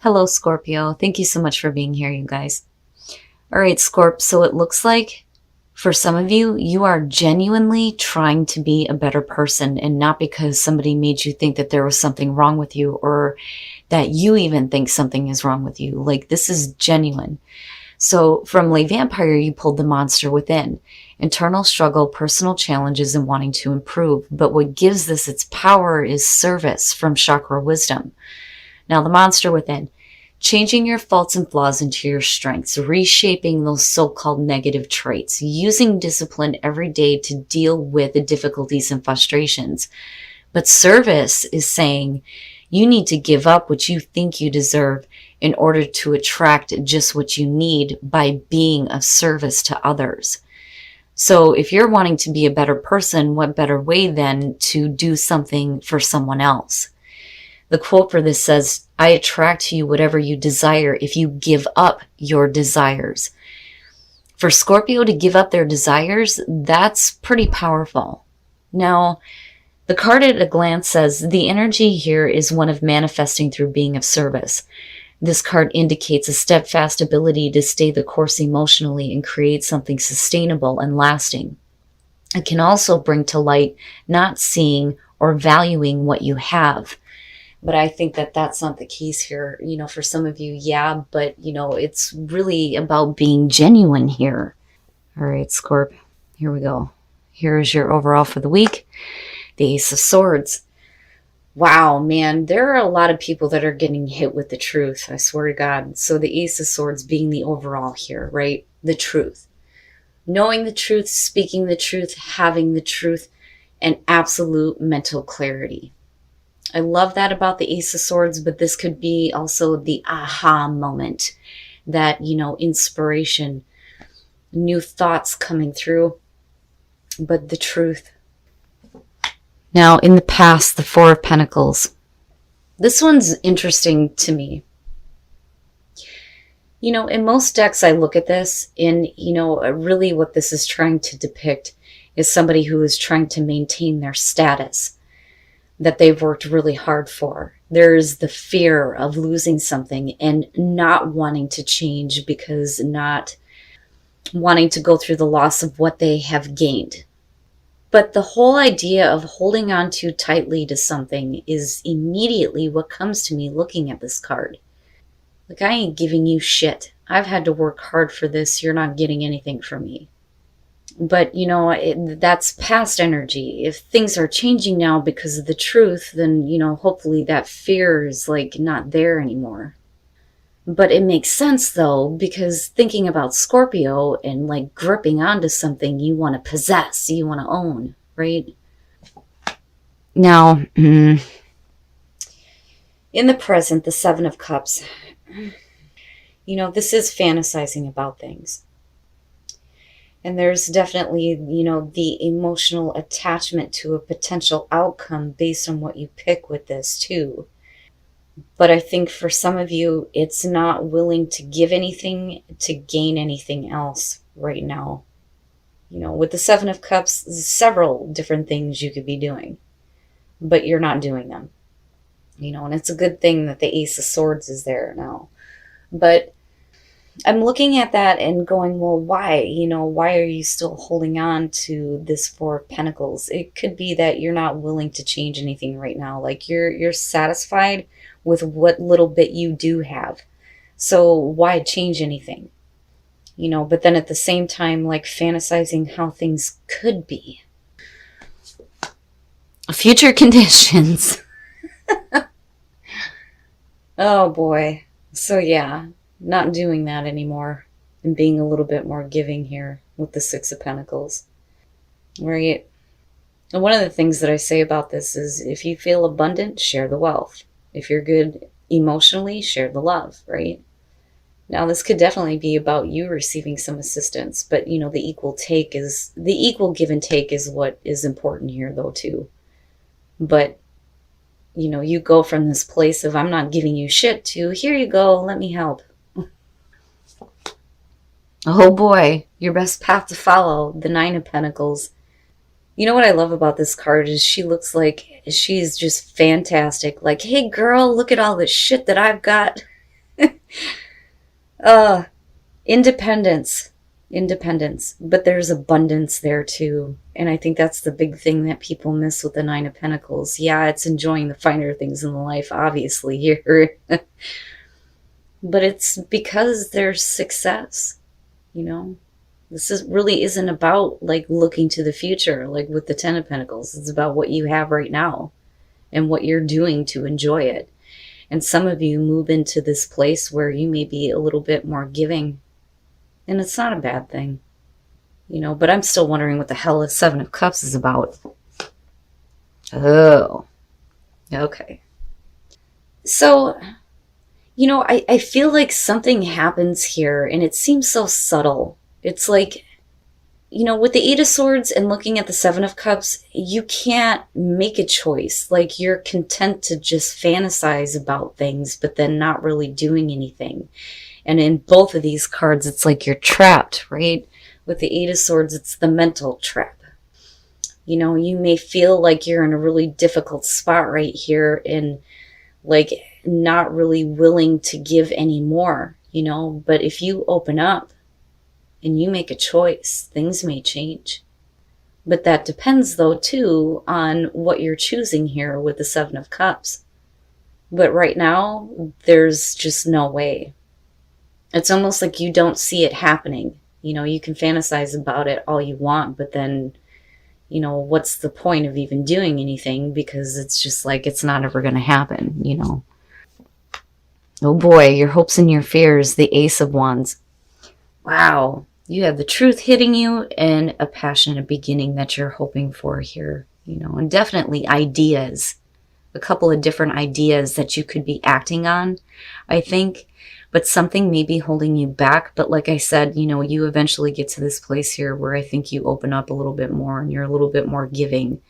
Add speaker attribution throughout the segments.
Speaker 1: Hello, Scorpio. Thank you so much for being here, you guys. All right, Scorp. So it looks like for some of you, you are genuinely trying to be a better person, and not because somebody made you think that there was something wrong with you or that you even think something is wrong with you. Like, this is genuine. So from Lay Vampire, you pulled the monster within. Internal struggle, personal challenges, and wanting to improve. But what gives this its power is service from Chakra Wisdom. Now, the monster within. Changing your faults and flaws into your strengths, reshaping those so-called negative traits, using discipline every day to deal with the difficulties and frustrations. But service is saying you need to give up what you think you deserve in order to attract just what you need by being of service to others. So if you're wanting to be a better person, what better way than to do something for someone else? The quote for this says, I attract to you whatever you desire if you give up your desires. For Scorpio to give up their desires, that's pretty powerful. Now, the card at a glance says the energy here is one of manifesting through being of service. This card indicates a steadfast ability to stay the course emotionally and create something sustainable and lasting. It can also bring to light not seeing or valuing what you have. But I think that that's not the case here. For some of you, yeah, but, it's really about being genuine here. All right, Scorp, here we go. Here is your overall for the week. The Ace of Swords. Wow, man, there are a lot of people that are getting hit with the truth, I swear to God. So the Ace of Swords being the overall here, right? The truth. Knowing the truth, speaking the truth, having the truth, and absolute mental clarity. I love that about the Ace of Swords, but this could be also the aha moment, that, inspiration, new thoughts coming through, but the truth. Now, in the past, the Four of Pentacles. This one's interesting to me. In most decks, I look at this and, really what this is trying to depict is somebody who is trying to maintain their status that they've worked really hard for. There's the fear of losing something and not wanting to change because not wanting to go through the loss of what they have gained. But the whole idea of holding on too tightly to something is immediately what comes to me looking at this card. Like, I ain't giving you shit. I've had to work hard for this. You're not getting anything from me. But, that's past energy. If things are changing now because of the truth, then, hopefully that fear is not there anymore. But it makes sense though, because thinking about Scorpio and gripping onto something you want to possess, you want to own, right? Now, in the present, the Seven of Cups, this is fantasizing about things. And there's definitely, the emotional attachment to a potential outcome based on what you pick with this too. But I think for some of you, it's not willing to give anything to gain anything else right now. With the Seven of Cups, several different things you could be doing, but you're not doing them. And it's a good thing that the Ace of Swords is there now. But I'm looking at that and going, well, why? Why are you still holding on to this Four of Pentacles? It could be that you're not willing to change anything right now. You're satisfied with what little bit you do have. So why change anything? But then at the same time, fantasizing how things could be. Future conditions. Oh boy. So yeah. Not doing that anymore and being a little bit more giving here with the Six of Pentacles. Right? And one of the things that I say about this is if you feel abundant, share the wealth. If you're good emotionally, share the love, right? Now, this could definitely be about you receiving some assistance, but the equal give and take is what is important here though too. But you go from this place of I'm not giving you shit to here you go, let me help. Oh boy, your best path to follow, the Nine of Pentacles. What I love about this card is she looks like she's just fantastic. Hey girl, look at all the shit that I've got. uh, independence. Independence. But there's abundance there too. And I think that's the big thing that people miss with the Nine of Pentacles. Yeah, it's enjoying the finer things in life, obviously, here. But it's because there's success, you know? This really isn't about like looking to the future, like with the Ten of Pentacles. It's about what you have right now and what you're doing to enjoy it. And some of you move into this place where you may be a little bit more giving. And it's not a bad thing, you know, but I'm still wondering what the hell the Seven of Cups is about. Oh, okay. So, you know, I feel like something happens here and it seems so subtle. It's like, you know, with the Eight of Swords and looking at the Seven of Cups, you can't make a choice. Like, you're content to just fantasize about things, but then not really doing anything. And in both of these cards, it's like you're trapped, right? With the Eight of Swords, it's the mental trap. You know, you may feel like you're in a really difficult spot right here and like not really willing to give anymore, you know, but if you open up and you make a choice, things may change. But that depends, though, too, on what you're choosing here with the Seven of Cups. But right now, there's just no way. It's almost like you don't see it happening. You know, you can fantasize about it all you want, but then, you know, what's the point of even doing anything? Because it's just like, it's not ever going to happen, you know. Oh boy, your hopes and your fears, the Ace of Wands. Wow. You have the truth hitting you and a passionate beginning that you're hoping for here, you know, and definitely ideas, a couple of different ideas that you could be acting on, I think, but something may be holding you back. But like I said, you know, you eventually get to this place here where I think you open up a little bit more and you're a little bit more giving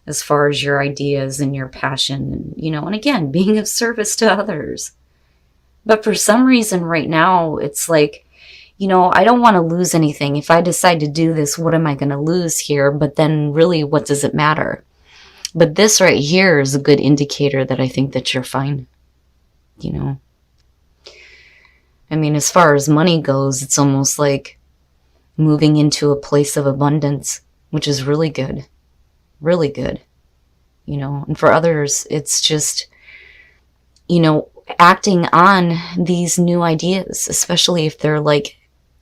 Speaker 1: as far as your ideas and your passion, and, you know, and again, being of service to others. But for some reason right now, it's like, you know, I don't want to lose anything. If I decide to do this, what am I going to lose here? But then really, what does it matter? But this right here is a good indicator that I think that you're fine. You know, I mean, as far as money goes, it's almost like moving into a place of abundance, which is really good. Really good. You know, and for others, it's just, you know, acting on these new ideas, especially if they're like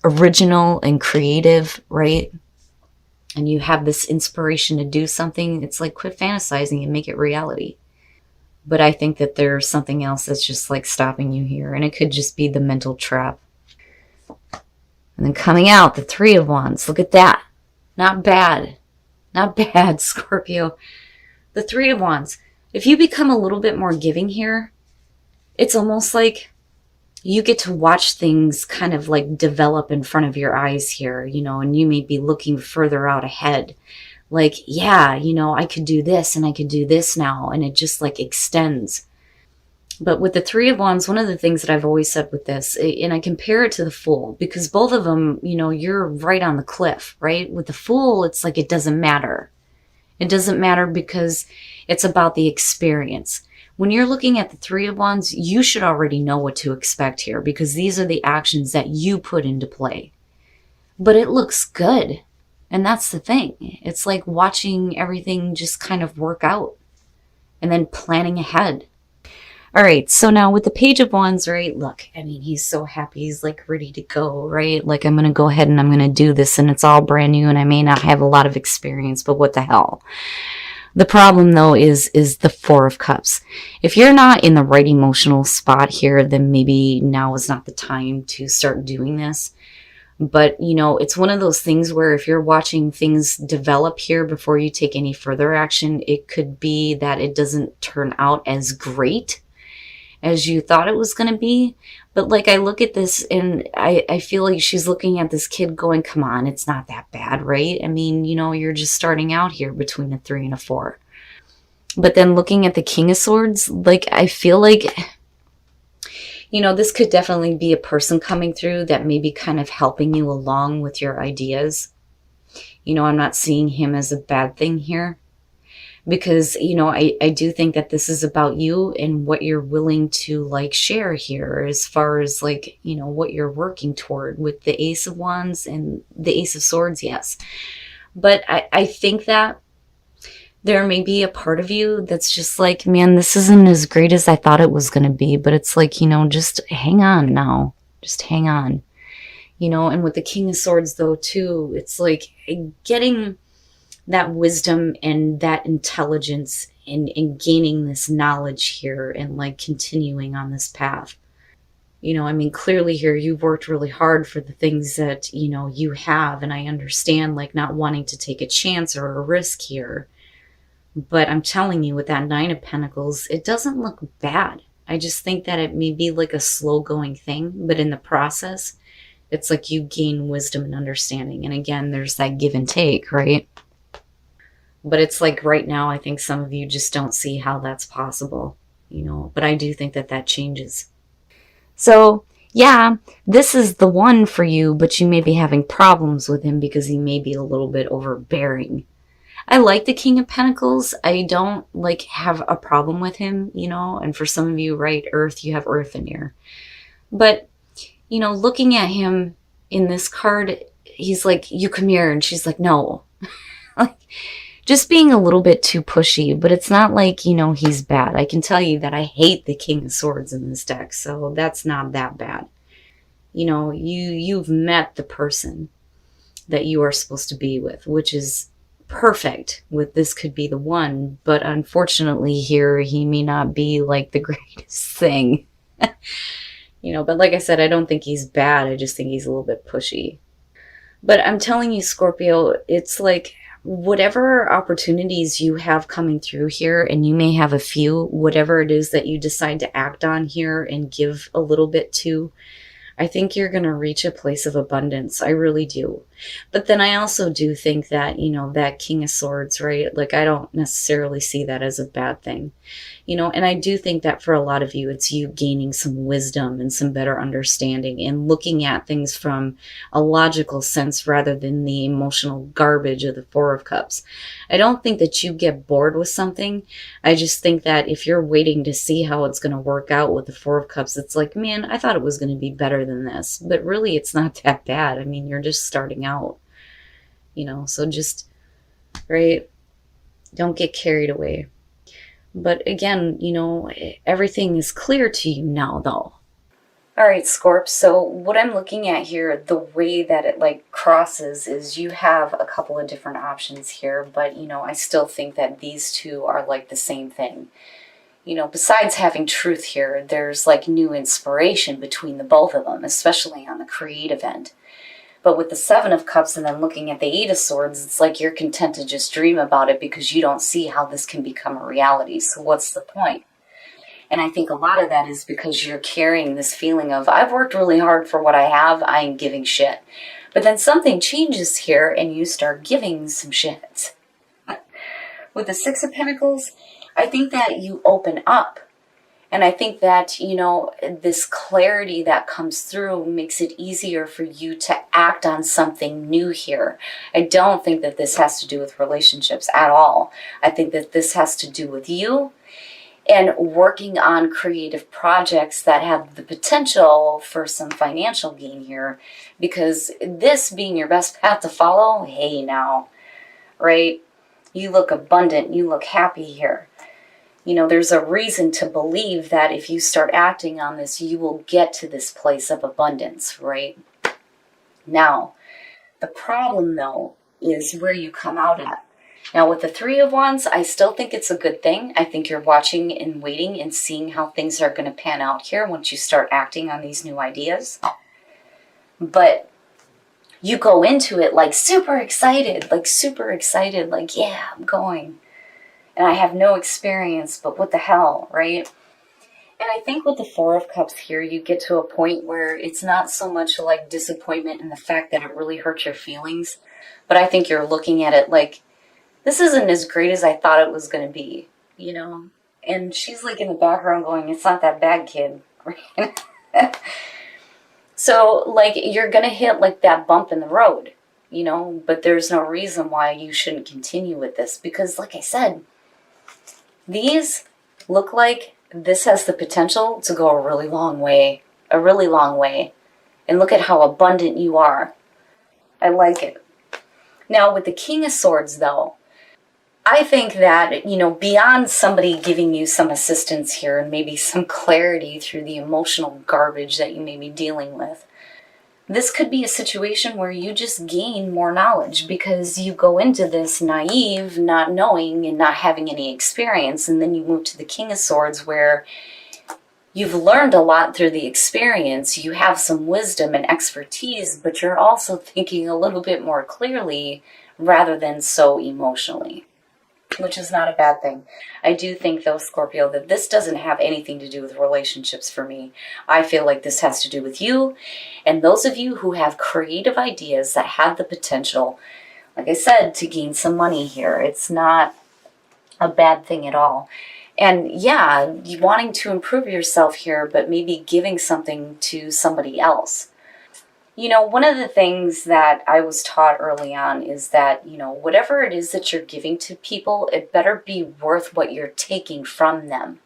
Speaker 1: original and creative, right? And you have this inspiration to do something. It's like, quit fantasizing and make it reality. But I think that there's something else that's just like stopping you here, and it could just be the mental trap. And then coming out, the Three of Wands. Look at that. Not bad. Not bad, Scorpio. The Three of Wands. If you become a little bit more giving here, it's almost like you get to watch things kind of like develop in front of your eyes here, you know, and you may be looking further out ahead. Like, yeah, you know, I could do this and I could do this now. And it just like extends. But with the Three of Wands, one of the things that I've always said with this, and I compare it to the Fool, because both of them, you know, you're right on the cliff, right? With the Fool, it's like it doesn't matter. It doesn't matter because it's about the experience. When you're looking at the Three of Wands, you should already know what to expect here, because these are the actions that you put into play. But it looks good. And that's the thing. It's like watching everything just kind of work out and then planning ahead. All right, so now with the Page of Wands, right, look, I mean, he's so happy. He's like ready to go, right? Like, I'm going to go ahead and I'm going to do this, and it's all brand new, and I may not have a lot of experience, but what the hell? The problem, though, is the Four of Cups. If you're not in the right emotional spot here, then maybe now is not the time to start doing this. But, you know, it's one of those things where if you're watching things develop here before you take any further action, it could be that it doesn't turn out as great as you thought it was going to be. But like, I look at this and I feel like she's looking at this kid going, come on, it's not that bad, right? I mean, you know, you're just starting out here between a 3 and a 4. But then looking at the King of Swords, like, I feel like, you know, this could definitely be a person coming through that may be kind of helping you along with your ideas. You know, I'm not seeing him as a bad thing here. because, you know, I do think that this is about you and what you're willing to like share here as far as like, you know, what you're working toward with the Ace of Wands and the Ace of Swords. Yes. But I think that there may be a part of you that's just like, man, this isn't as great as I thought it was going to be. But it's like, you know, just hang on now. Just hang on. You know, and with the King of Swords, though, too, it's like getting that wisdom and that intelligence and gaining this knowledge here and like continuing on this path. You know, I mean, clearly here you've worked really hard for the things that, you know, you have. And I understand like not wanting to take a chance or a risk here. But I'm telling you, with that Nine of Pentacles, it doesn't look bad. I just think that it may be like a slow going thing, but in the process, it's like you gain wisdom and understanding. And again, there's that give and take, right? But it's like right now, I think some of you just don't see how that's possible, you know, but I do think that that changes. So yeah, this is the one for you, but you may be having problems with him because he may be a little bit overbearing. I like the King of Pentacles. I don't like have a problem with him, you know, and for some of you, right, Earth, you have Earth in here. But, you know, looking at him in this card, he's like, you come here. And she's like, no. Like, just being a little bit too pushy, but it's not like, you know, he's bad. I can tell you that I hate the King of Swords in this deck, so that's not that bad. You know, you've met the person that you are supposed to be with, which is perfect. With this could be the one, but unfortunately here he may not be like the greatest thing. You know, but like I said, I don't think he's bad. I just think he's a little bit pushy. But I'm telling you, Scorpio, it's like whatever opportunities you have coming through here, and you may have a few, whatever it is that you decide to act on here and give a little bit to, I think you're going to reach a place of abundance. I really do. But then I also do think that, you know, that King of Swords, right? Like, I don't necessarily see that as a bad thing, you know, and I do think that for a lot of you, it's you gaining some wisdom and some better understanding and looking at things from a logical sense rather than the emotional garbage of the Four of Cups. I don't think that you get bored with something. I just think that if you're waiting to see how it's going to work out with the Four of Cups, it's like, man, I thought it was going to be better than this, but really it's not that bad. I mean, you're just starting out, you know, so just, right, don't get carried away. But again, you know, everything is clear to you now, though. All right, Scorp, so what I'm looking at here, the way that it like crosses is you have a couple of different options here, but, you know, I still think that these two are like the same thing. You know, besides having truth here, there's like new inspiration between the both of them, especially on the creative end. But with the Seven of Cups and then looking at the Eight of Swords, it's like you're content to just dream about it because you don't see how this can become a reality. So what's the point? And I think a lot of that is because you're carrying this feeling of, I've worked really hard for what I have, I ain't giving shit. But then something changes here and you start giving some shit. With the Six of Pentacles, I think that you open up. And I think that, you know, this clarity that comes through makes it easier for you to act on something new here. I don't think that this has to do with relationships at all. I think that this has to do with you and working on creative projects that have the potential for some financial gain here. Because this being your best path to follow, hey now, right? You look abundant, you look happy here. You know, there's a reason to believe that if you start acting on this, you will get to this place of abundance, right? Now, the problem, though, is where you come out at. Now, with the Three of Wands, I still think it's a good thing. I think you're watching and waiting and seeing how things are going to pan out here once you start acting on these new ideas. But you go into it like super excited, like, yeah, I'm going. And I have no experience, but what the hell, right? And I think with the Four of Cups here, you get to a point where it's not so much like disappointment in the fact that it really hurts your feelings, but I think you're looking at it like, this isn't as great as I thought it was going to be, you know? And she's like in the background going, it's not that bad, kid. So, like, you're going to hit like that bump in the road, you know? But there's no reason why you shouldn't continue with this because, like I said, These look like this has the potential to go a really long way. A really long way. And look at how abundant you are. I like it. Now, with the King of Swords, though, I think that, beyond somebody giving you some assistance here and maybe some clarity through the emotional garbage that you may be dealing with, this could be a situation where you just gain more knowledge because you go into this naive, not knowing and not having any experience, and then you move to the King of Swords where you've learned a lot through the experience, you have some wisdom and expertise, but you're also thinking a little bit more clearly rather than so emotionally, which is not a bad thing. I do think, though, Scorpio, that this doesn't have anything to do with relationships for me. I feel like this has to do with you and those of you who have creative ideas that have the potential, like I said, to gain some money here. It's not a bad thing at all. And yeah, you wanting to improve yourself here, but maybe giving something to somebody else. One of the things that I was taught early on is that, whatever it is that you're giving to people, it better be worth what you're taking from them.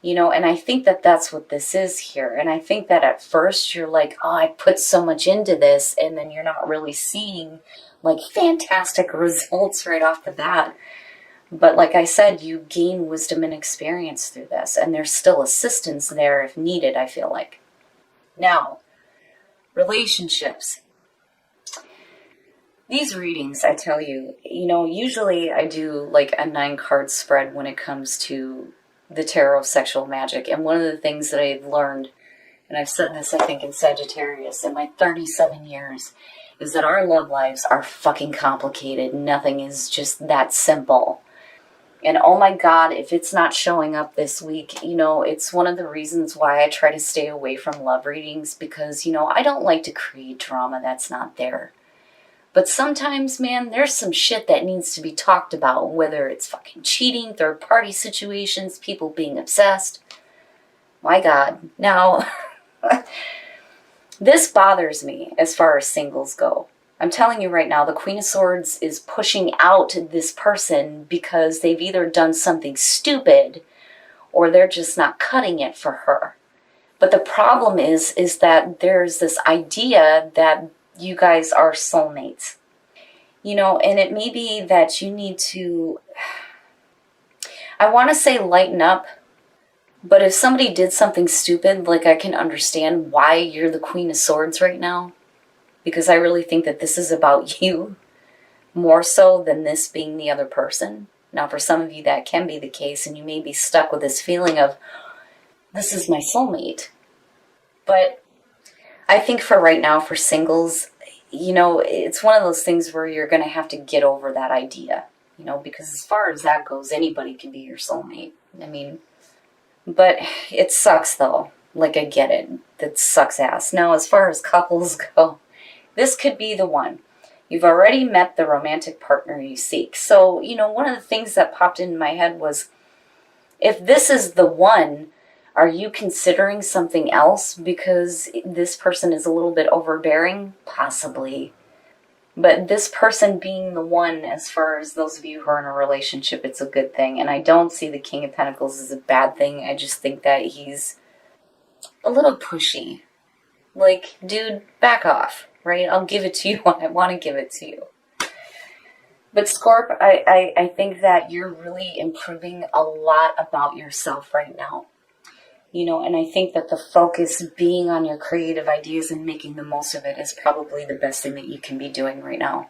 Speaker 1: And I think that that's what this is here. And I think that at first you're like, oh, I put so much into this, and then you're not really seeing like fantastic results right off the bat. But like I said, you gain wisdom and experience through this, and there's still assistance there if needed, I feel like. Now, relationships. These readings, I tell you, usually I do like a 9-card spread when it comes to the tarot of sexual magic. And one of the things that I've learned, and I've said this, I think, in Sagittarius in my 37 years, is that our love lives are fucking complicated. Nothing is just that simple. And oh my God, if it's not showing up this week, it's one of the reasons why I try to stay away from love readings because, I don't like to create drama that's not there. But sometimes, man, there's some shit that needs to be talked about, whether it's fucking cheating, third-party situations, people being obsessed. My God. Now, this bothers me as far as singles go. I'm telling you right now, the Queen of Swords is pushing out this person because they've either done something stupid or they're just not cutting it for her. But the problem is that there's this idea that you guys are soulmates. And it may be that you need to, I want to say lighten up, but if somebody did something stupid, like I can understand why you're the Queen of Swords right now. Because I really think that this is about you more so than this being the other person. Now, for some of you, that can be the case, and you may be stuck with this feeling of, this is my soulmate. But I think for right now, for singles, it's one of those things where you're going to have to get over that idea, because as far as that goes, anybody can be your soulmate. But it sucks, though. Like, I get it. That sucks ass. Now, as far as couples go, this could be the one. You've already met the romantic partner you seek. So, one of the things that popped into my head was, if this is the one, are you considering something else because this person is a little bit overbearing? Possibly. But this person being the one, as far as those of you who are in a relationship, it's a good thing. And I don't see the King of Pentacles as a bad thing. I just think that he's a little pushy. Like, dude, back off, right? I'll give it to you when I want to give it to you. But Scorp, I think that you're really improving a lot about yourself right now. And I think that the focus being on your creative ideas and making the most of it is probably the best thing that you can be doing right now.